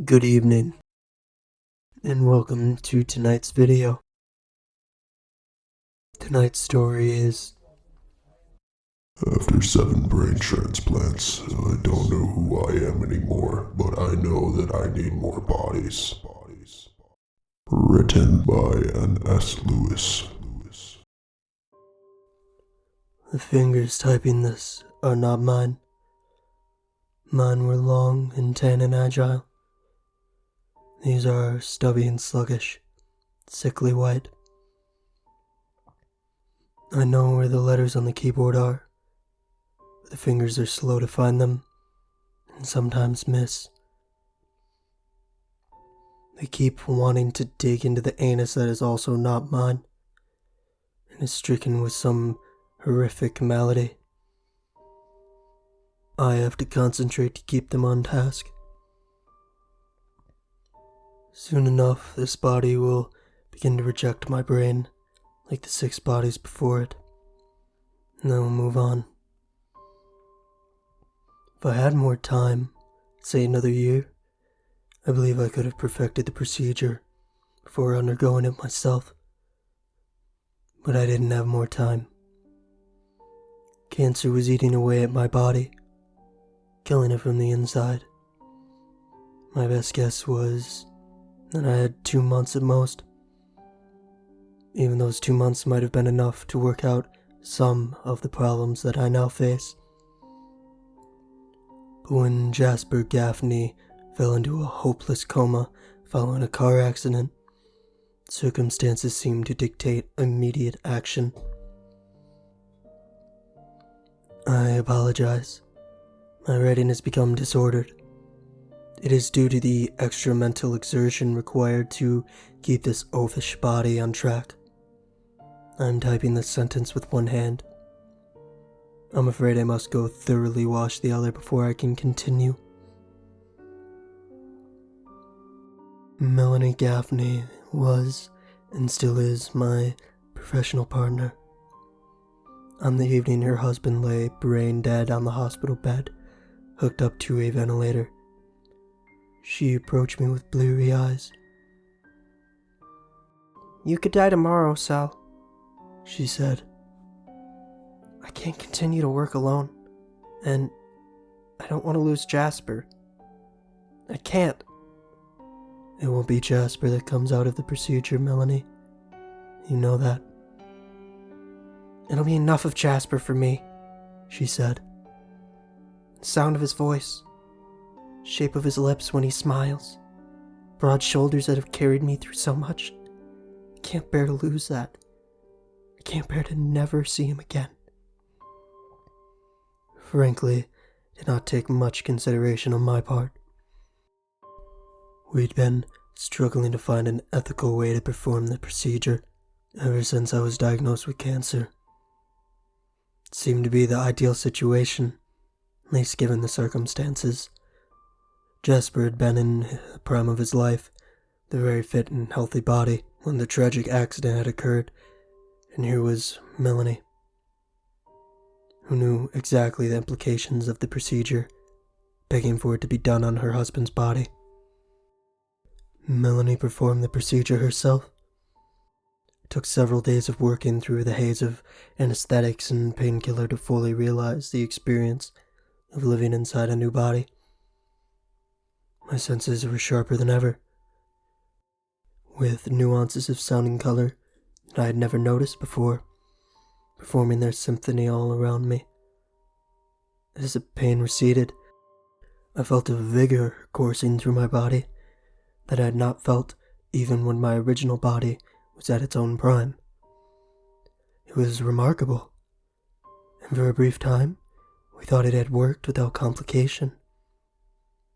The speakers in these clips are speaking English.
Good evening, and welcome to tonight's video. Tonight's story is After 7 brain transplants, I don't know who I am anymore, but I know that I need more bodies. Written by nslewis. The fingers typing this are not mine. Mine were long and tan and agile. These are stubby and sluggish, sickly white. I know where the letters on the keyboard are, but the fingers are slow to find them, and sometimes miss. They keep wanting to dig into the anus that is also not mine, and is stricken with some horrific malady. I have to concentrate to keep them on task. Soon enough, this body will begin to reject my brain, like the 6 bodies before it, and then we'll move on. If I had more time, say another year, I believe I could have perfected the procedure before undergoing it myself. But I didn't have more time. Cancer was eating away at my body, killing it from the inside. My best guess was that I had 2 months at most. Even those 2 months might have been enough to work out some of the problems that I now face. But when Jasper Gaffney fell into a hopeless coma following a car accident, circumstances seemed to dictate immediate action. I apologize. My writing has become disordered. It is due to the extra mental exertion required to keep this oafish body on track. I'm typing this sentence with one hand. I'm afraid I must go thoroughly wash the other before I can continue. Melanie Gaffney was, and still is, my professional partner. On the evening her husband lay brain dead on the hospital bed, hooked up to a ventilator, she approached me with bleary eyes. "You could die tomorrow, Sal," she said. "I can't continue to work alone, and I don't want to lose Jasper. I can't." "It won't be Jasper that comes out of the procedure, Melanie. You know that." "It'll be enough of Jasper for me," she said. "The sound of his voice, shape of his lips when he smiles, broad shoulders that have carried me through so much. I can't bear to lose that. I can't bear to never see him again." Frankly, it did not take much consideration on my part. We'd been struggling to find an ethical way to perform the procedure ever since I was diagnosed with cancer. It seemed to be the ideal situation, at least given the circumstances. Jasper had been in the prime of his life, the very fit and healthy body, when the tragic accident had occurred, and here was Melanie, who knew exactly the implications of the procedure, begging for it to be done on her husband's body. Melanie performed the procedure herself. It took several days of working through the haze of anesthetics and painkiller to fully realize the experience of living inside a new body. My senses were sharper than ever, with nuances of sound and color that I had never noticed before, performing their symphony all around me. As the pain receded, I felt a vigor coursing through my body that I had not felt even when my original body was at its own prime. It was remarkable, and for a brief time, we thought it had worked without complication.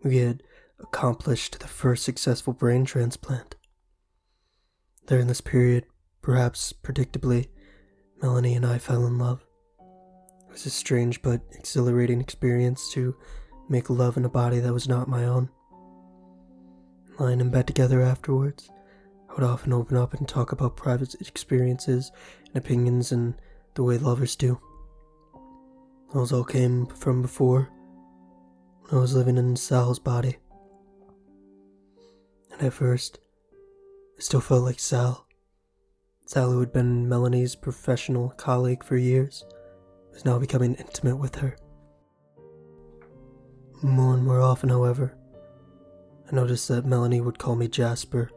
We had accomplished the first successful brain transplant. During this period, perhaps predictably, Melanie and I fell in love. It was a strange but exhilarating experience to make love in a body that was not my own. Lying in bed together afterwards, I would often open up and talk about private experiences and opinions in the way lovers do. Those all came from before, when I was living in Sal's body. and at first, I still felt like Sal. Sal, who had been Melanie's professional colleague for years, was now becoming intimate with her. More and more often, however, I noticed that Melanie would call me Jasper.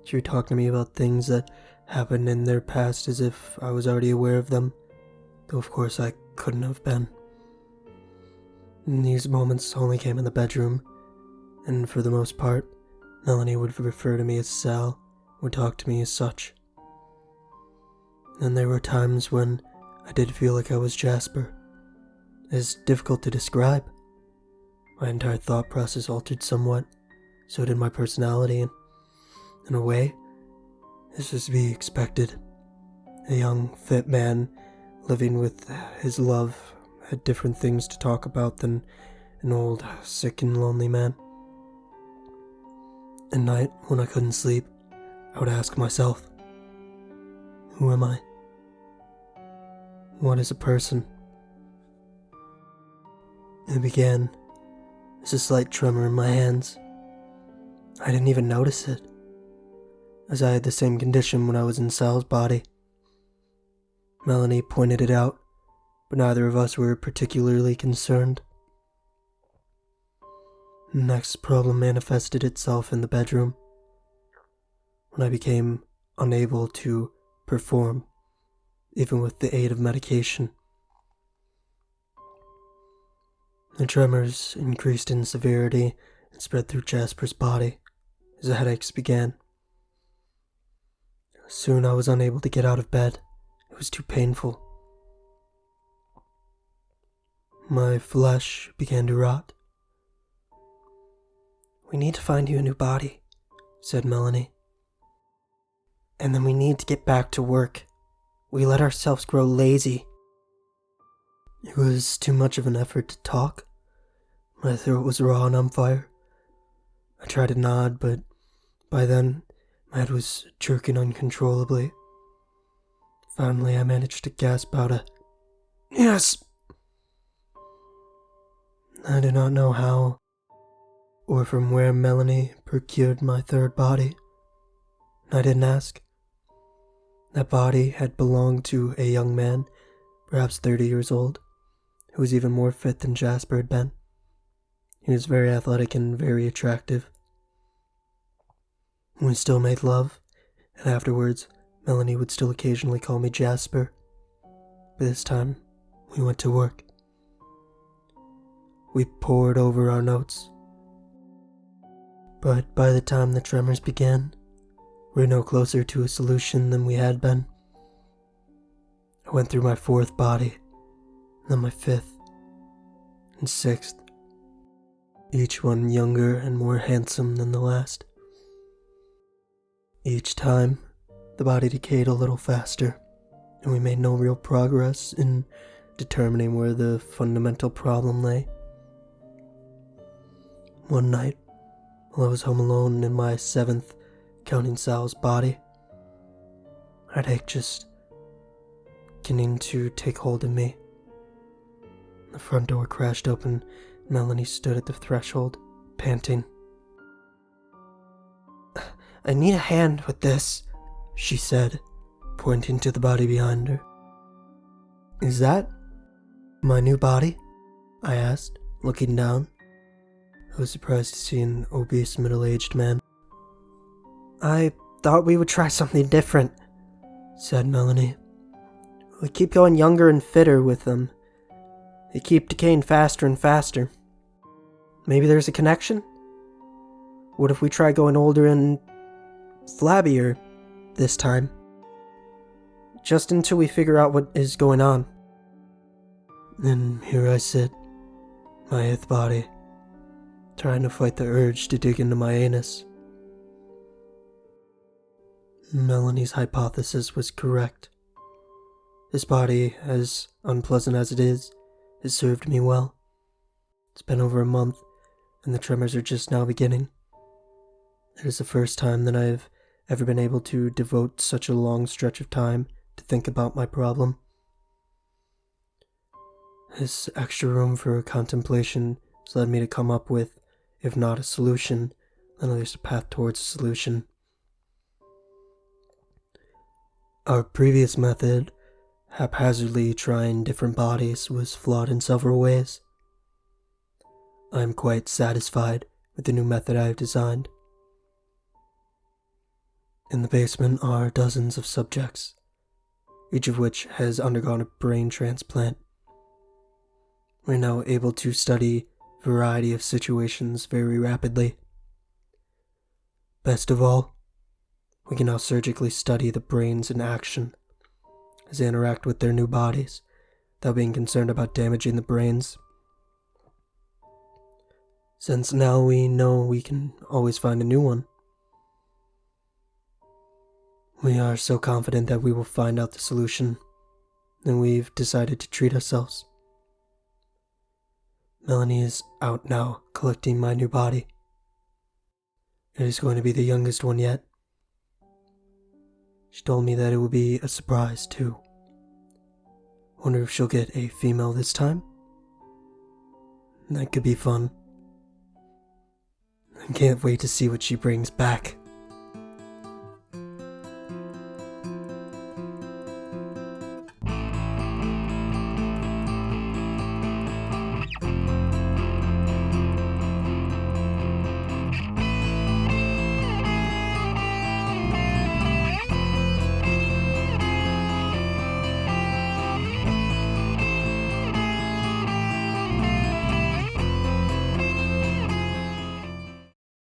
She would talk to me about things that happened in their past as if I was already aware of them, though of course I couldn't have been. And these moments only came in the bedroom, and for the most part, Melanie would refer to me as Sal, would talk to me as such. And there were times when I did feel like I was Jasper. It's difficult to describe. My entire thought process altered somewhat, so did my personality, and in a way, this was to be expected. A young, fit man living with his love had different things to talk about than an old, sick and lonely man. At night, when I couldn't sleep, I would ask myself, who am I? What is a person? It began as a slight tremor in my hands. I didn't even notice it, as I had the same condition when I was in Sal's body. Melanie pointed it out, but neither of us were particularly concerned. The next problem manifested itself in the bedroom, when I became unable to perform, even with the aid of medication. The tremors increased in severity and spread through Jasper's body as the headaches began. Soon I was unable to get out of bed. It was too painful. My flesh began to rot. "We need to find you a new body," said Melanie. "And then we need to get back to work. We let ourselves grow lazy." It was too much of an effort to talk. My throat was raw and on fire. I tried to nod, but by then my head was jerking uncontrollably. Finally, I managed to gasp out a "Yes!" I do not know how or from where Melanie procured my third body. I didn't ask. That body had belonged to a young man, perhaps 30 years old, who was even more fit than Jasper had been. He was very athletic and very attractive. We still made love, and afterwards, Melanie would still occasionally call me Jasper. But this time, we went to work. We pored over our notes. But by the time the tremors began, we were no closer to a solution than we had been. I went through my fourth body, then my fifth, and sixth, each one younger and more handsome than the last. Each time, the body decayed a little faster, and we made no real progress in determining where the fundamental problem lay. One night, while I was home alone in my seventh, counting Sal's body, a headache just beginning to take hold of me. The front door crashed open. Melanie stood at the threshold, panting. "I need a hand with this," she said, pointing to the body behind her. "Is that my new body?" I asked, looking down. I was surprised to see an obese middle-aged man. "I thought we would try something different," said Melanie. "We keep going younger and fitter with them. They keep decaying faster and faster. Maybe there's a connection? What if we try going older and flabbier this time? Just until we figure out what is going on." And here I sit, my eighth body, trying to fight the urge to dig into my anus. Melanie's hypothesis was correct. This body, as unpleasant as it is, has served me well. It's been over a month, and the tremors are just now beginning. It is the first time that I have ever been able to devote such a long stretch of time to think about my problem. This extra room for contemplation has led me to come up with, if not a solution, then there's a path towards a solution. Our previous method, haphazardly trying different bodies, was flawed in several ways. I am quite satisfied with the new method I have designed. In the basement are dozens of subjects, each of which has undergone a brain transplant. We're now able to study a variety of situations very rapidly. Best of all, we can now surgically study the brains in action as they interact with their new bodies, without being concerned about damaging the brains. Since now we know we can always find a new one, we are so confident that we will find out the solution, and we've decided to treat ourselves. Melanie is out now collecting my new body. It is going to be the youngest one yet. She told me that it will be a surprise too. Wonder if she'll get a female this time? That could be fun. I can't wait to see what she brings back.